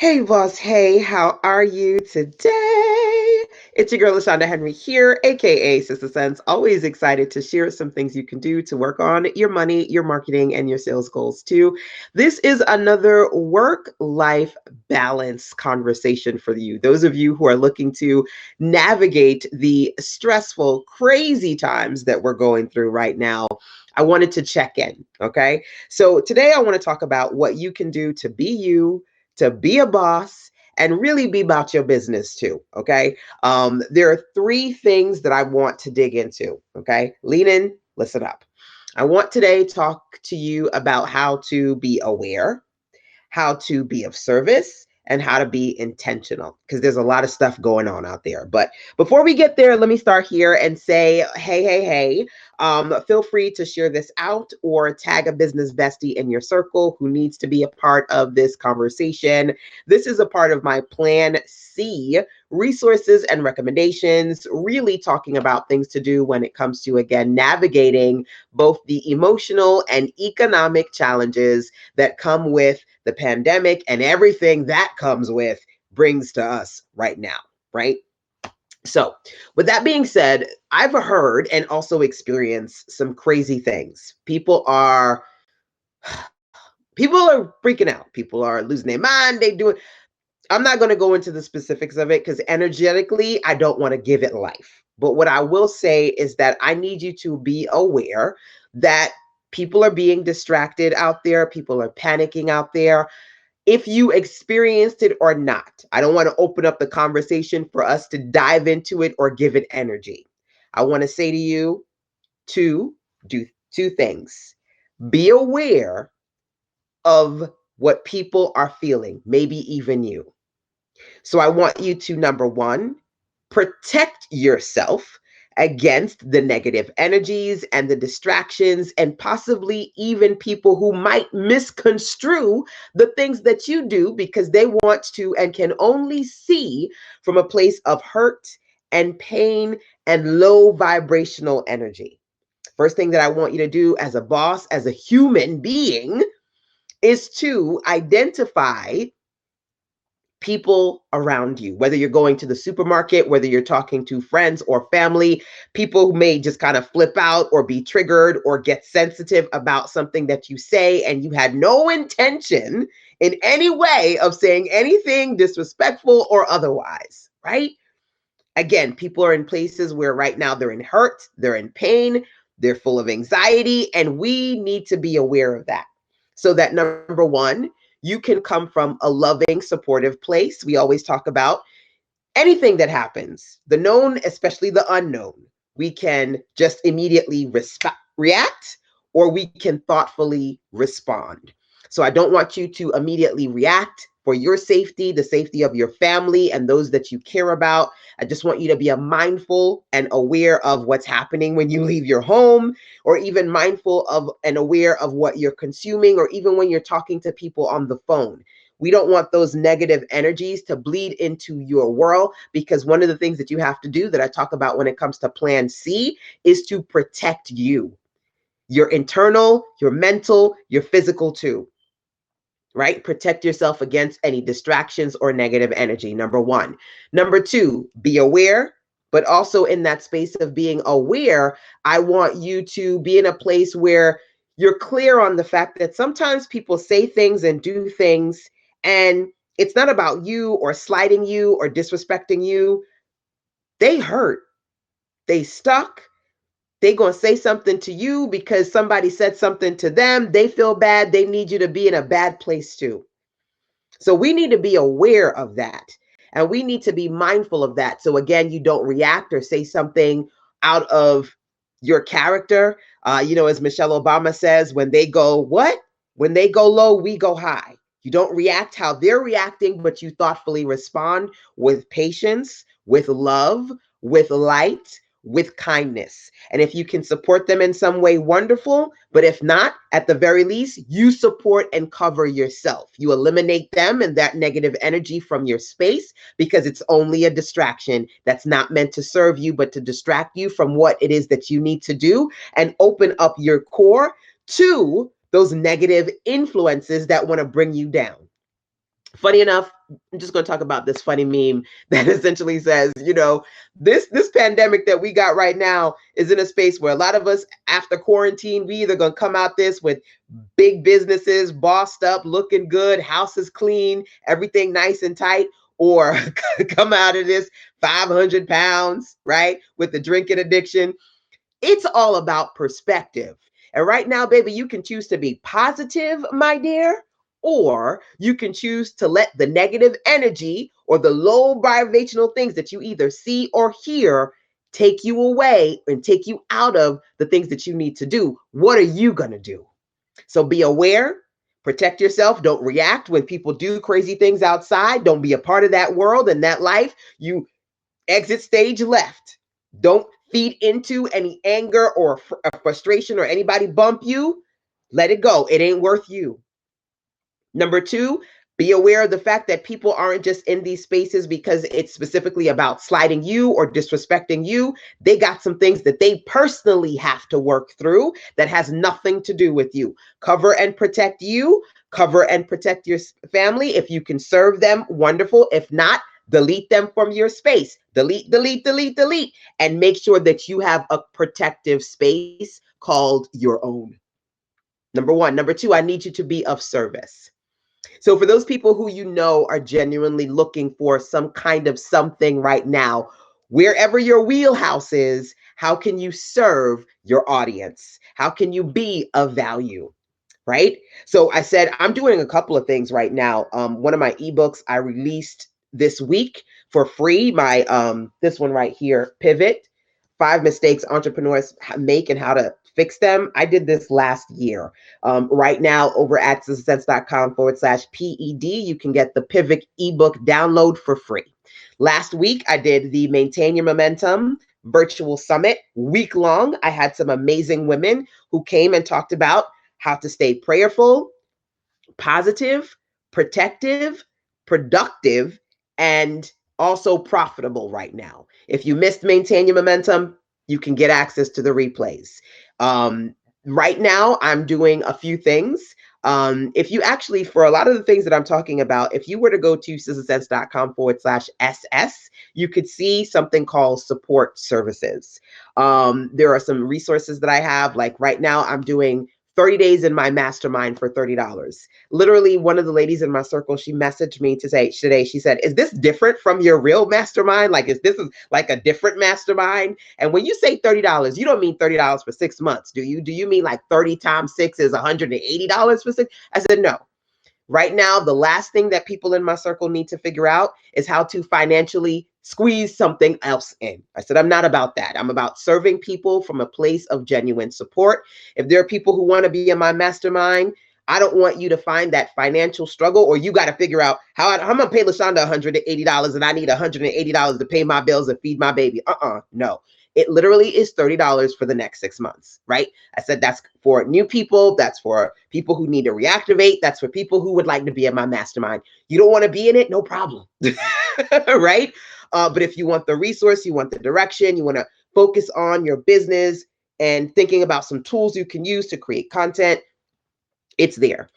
Hey, boss. Hey, how are you today? It's your girl, LaShonda Henry here, aka Sister Sense. Always excited to share some things you can do to work on your money, your marketing, and your sales goals too. This is another work life balance conversation for you. Those of you who are looking to navigate the stressful, crazy times that we're going through right now. I wanted to check in. Okay. So today I want to talk about what you can do to be you, to be a boss, and really be about your business too. Okay. There are three things that I want to dig into. Okay. Lean in, listen up. I want today to talk to you about how to be aware, how to be of service, and how to be intentional because there's a lot of stuff going on out there. But before we get there, let me start here and say, hey. Feel free to share this out or tag a business bestie in your circle who needs to be a part of this conversation. This is a part of my Plan C resources and recommendations, really talking about things to do when it comes to, again, navigating both the emotional and economic challenges that come with the pandemic and everything that comes with brings to us right now, right? So, with that being said, I've heard and also experienced some crazy things. People are freaking out. People are losing their mind. I'm not going to go into the specifics of it because energetically, I don't want to give it life. But what I will say is that I need you to be aware that people are being distracted out there, people are panicking out there. If you experienced it or not, I don't want to open up the conversation for us to dive into it or give it energy. I want to say to you to do two things. Be aware of what people are feeling, maybe even you. So I want you to, number one, protect yourself against the negative energies and the distractions, and possibly even people who might misconstrue the things that you do because they want to and can only see from a place of hurt and pain and low vibrational energy. First thing that I want you to do as a boss, as a human being, is to identify people around you, whether you're going to the supermarket, whether you're talking to friends or family, people who may just kind of flip out or be triggered or get sensitive about something that you say, and you had no intention in any way of saying anything disrespectful or otherwise, right? Again, people are in places where right now they're in hurt, they're in pain, they're full of anxiety, and we need to be aware of that. So that, number one, you can come from a loving, supportive place. We always talk about anything that happens, the known, especially the unknown. We can just immediately react, or we can thoughtfully respond. So I don't want you to immediately react. For your safety, the safety of your family and those that you care about, I just want you to be a mindful and aware of what's happening when you leave your home, or even mindful of and aware of what you're consuming, or even when you're talking to people on the phone. We don't want those negative energies to bleed into your world, because one of the things that you have to do that I talk about when it comes to Plan C is to protect you, your internal, your mental, your physical too, right? Protect yourself against any distractions or negative energy, number one. Number two, be aware. But also in that space of being aware, I want you to be in a place where you're clear on the fact that sometimes people say things and do things, and it's not about you or slighting you or disrespecting you. They hurt, they stuck, they gonna say something to you because somebody said something to them. They feel bad, they need you to be in a bad place too. So we need to be aware of that, and we need to be mindful of that. So again, you don't react or say something out of your character. As Michelle Obama says, when they go what? When they go low, we go high. You don't react how they're reacting, but you thoughtfully respond with patience, with love, with light, with kindness. And if you can support them in some way, wonderful. But if not, at the very least, you support and cover yourself. You eliminate them and that negative energy from your space, because it's only a distraction that's not meant to serve you, but to distract you from what it is that you need to do, and open up your core to those negative influences that want to bring you down. Funny enough, I'm just going to talk about this funny meme that essentially says, this pandemic that we got right now is in a space where a lot of us after quarantine, we either going to come out this with big businesses, bossed up, looking good, houses clean, everything nice and tight, or come out of this 500 pounds, right, with the drinking addiction. It's all about perspective. And right now, baby, you can choose to be positive, my dear, or you can choose to let the negative energy or the low vibrational things that you either see or hear take you away and take you out of the things that you need to do. What are you going to do? So be aware, protect yourself, don't react when people do crazy things outside. Don't be a part of that world and that life. You exit stage left. Don't feed into any anger or frustration or anybody bump you. Let it go. It ain't worth you. Number two, be aware of the fact that people aren't just in these spaces because it's specifically about slighting you or disrespecting you. They got some things that they personally have to work through that has nothing to do with you. Cover and protect you. Cover and protect your family. If you can serve them, wonderful. If not, delete them from your space. Delete, delete, delete, delete. And make sure that you have a protective space called your own. Number one. Number two, I need you to be of service. So for those people who are genuinely looking for some kind of something right now, wherever your wheelhouse is, how can you serve your audience? How can you be of value? Right? So I said, I'm doing a couple of things right now. One of my ebooks I released this week for free. My this one right here, Pivot, 5 mistakes entrepreneurs make and how to fix them. I did this last year. Right now over at sistasense.com/PED, you can get the Pivot ebook download for free. Last week, I did the Maintain Your Momentum virtual summit, week long. I had some amazing women who came and talked about how to stay prayerful, positive, protective, productive, and also profitable right now. If you missed Maintain Your Momentum, you can get access to the replays. Right now, I'm doing a few things. If you actually, for a lot of the things that I'm talking about, if you were to go to sistasense.com/SS, you could see something called support services. There are some resources that I have. Like right now, I'm doing 30 days in my mastermind for $30. Literally, one of the ladies in my circle, she messaged me to say today, she said, is this different from your real mastermind? Like, is this like a different mastermind? And when you say $30, you don't mean $30 for 6 months, do you? Do you mean like 30 times 6 is $180 for 6? I said, no. Right now, the last thing that people in my circle need to figure out is how to financially squeeze something else in. I said, I'm not about that. I'm about serving people from a place of genuine support. If there are people who want to be in my mastermind, I don't want you to find that financial struggle, or you got to figure out how I'm going to pay LaShonda $180 and I need $180 to pay my bills and feed my baby. No. It literally is $30 for the next 6 months, right? I said that's for new people. That's for people who need to reactivate. That's for people who would like to be in my mastermind. You don't want to be in it? No problem, right? But if you want the resource, you want the direction, you want to focus on your business and thinking about some tools you can use to create content, it's there.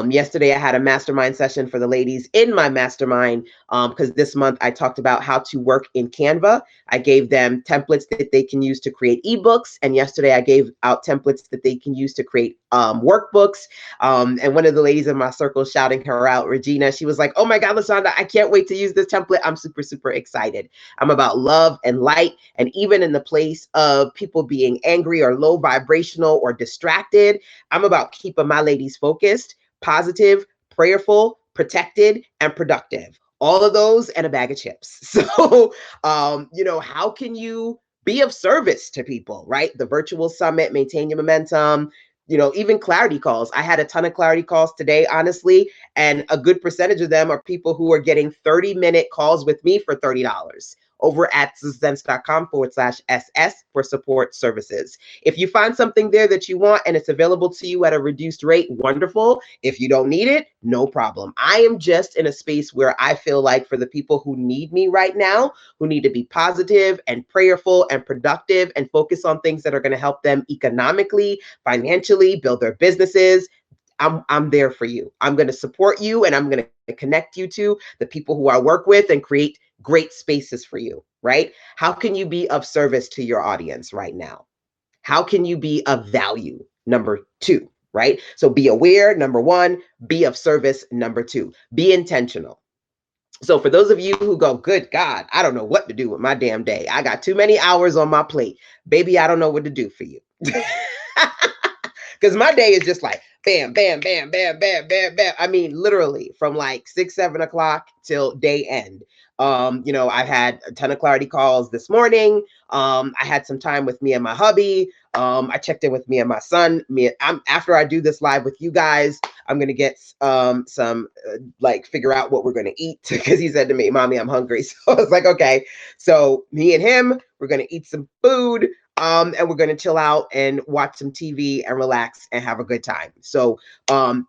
Yesterday, I had a mastermind session for the ladies in my mastermind because this month I talked about how to work in Canva. I gave them templates that they can use to create ebooks. And yesterday, I gave out templates that they can use to create workbooks. And one of the ladies in my circle shouting her out, Regina, she was like, oh my God, LaShonda, I can't wait to use this template. I'm super, super excited. I'm about love and light. And even in the place of people being angry or low vibrational or distracted, I'm about keeping my ladies focused, positive, prayerful, protected, and productive. All of those and a bag of chips. So, how can you be of service to people, right? The virtual summit, Maintain Your Momentum, even clarity calls. I had a ton of clarity calls today, honestly, and a good percentage of them are people who are getting 30-minute calls with me for $30 over at sistasense.com/SS for support services. If you find something there that you want and it's available to you at a reduced rate, wonderful. If you don't need it, no problem. I am just in a space where I feel like for the people who need me right now, who need to be positive and prayerful and productive and focus on things that are going to help them economically, financially, build their businesses, I'm there for you. I'm going to support you, and I'm going to connect you to the people who I work with and create great spaces for you, right? How can you be of service to your audience right now? How can you be of value? Number two, right? So be aware, number one, be of service, number two, be intentional. So for those of you who go, good God, I don't know what to do with my damn day. I got too many hours on my plate. Baby, I don't know what to do for you. Because my day is just like bam, bam, bam, bam, bam, bam, bam. I mean, literally from like 6, 7 o'clock till day end. I've had a ton of clarity calls this morning. I had some time with me and my hubby. I checked in with me and my son. After I do this live with you guys, I'm gonna get figure out what we're gonna eat because he said to me, "Mommy, I'm hungry." So I was like, "Okay." So me and him, we're gonna eat some food. And we're going to chill out and watch some TV and relax and have a good time. So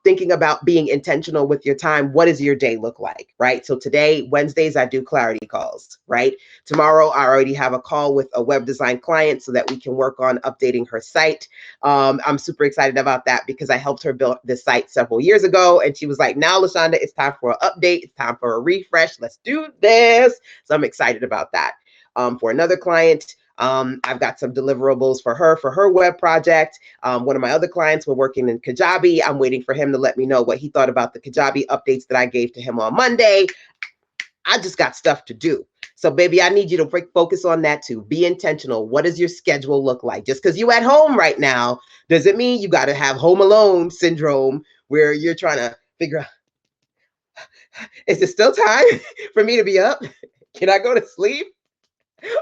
thinking about being intentional with your time, what does your day look like, right? So today, Wednesdays, I do clarity calls, right? Tomorrow, I already have a call with a web design client so that we can work on updating her site. I'm super excited about that because I helped her build this site several years ago. And she was like, now, LaShonda, it's time for an update. It's time for a refresh. Let's do this. So I'm excited about that. For another client, I've got some deliverables for her web project. One of my other clients, we're working in Kajabi. I'm waiting for him to let me know what he thought about the Kajabi updates that I gave to him on Monday. I just got stuff to do. So baby, I need you to focus on that too. Be intentional. What does your schedule look like? Just because you at home right now, doesn't mean you got to have home alone syndrome where you're trying to figure out, is it still time for me to be up? Can I go to sleep?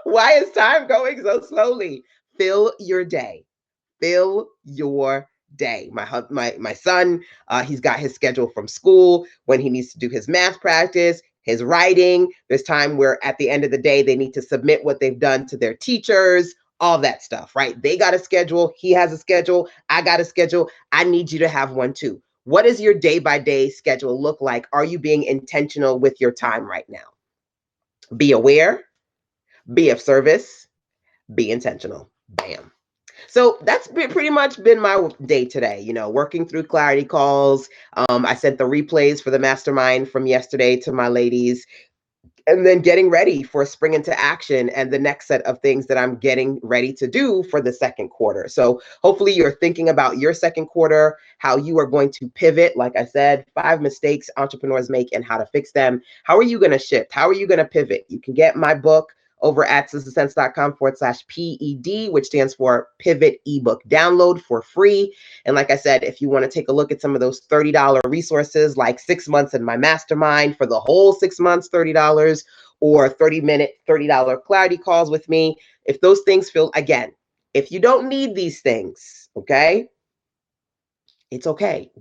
Why is time going so slowly? Fill your day. Fill your day. My son, he's got his schedule from school when he needs to do his math practice, his writing. There's time where at the end of the day, they need to submit what they've done to their teachers, all that stuff, right? They got a schedule. He has a schedule. I got a schedule. I need you to have one too. What does your day-by-day schedule look like? Are you being intentional with your time right now? Be aware. Be of service, be intentional. Bam. So that's pretty much been my day today, working through clarity calls. I sent the replays for the mastermind from yesterday to my ladies, and then getting ready for spring into action and the next set of things that I'm getting ready to do for the second quarter. So hopefully you're thinking about your second quarter, how you are going to pivot. Like I said, 5 mistakes entrepreneurs make and how to fix them. How are you going to shift? How are you going to pivot? You can get my book over at sistasense.com/PED, which stands for Pivot Ebook Download, for free. And like I said, if you want to take a look at some of those $30 resources, like 6 months in my mastermind for the whole 6 months, $30, or 30-minute, $30 clarity calls with me, if those things feel, again, if you don't need these things, okay, it's okay.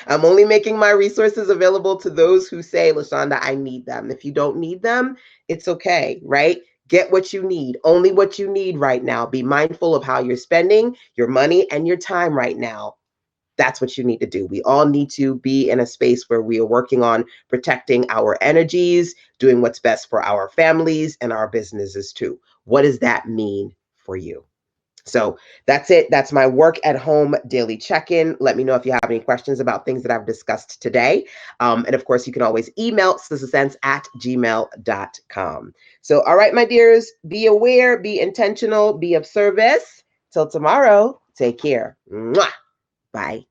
I'm only making my resources available to those who say, LaShonda, I need them. If you don't need them, it's okay, right? Get what you need, only what you need right now. Be mindful of how you're spending your money and your time right now. That's what you need to do. We all need to be in a space where we are working on protecting our energies, doing what's best for our families and our businesses too. What does that mean for you? So that's it. That's my work at home daily check-in. Let me know if you have any questions about things that I've discussed today. And of course, you can always email sistasense@gmail.com. So, all right, my dears, be aware, be intentional, be of service. Till tomorrow, take care. Mwah. Bye.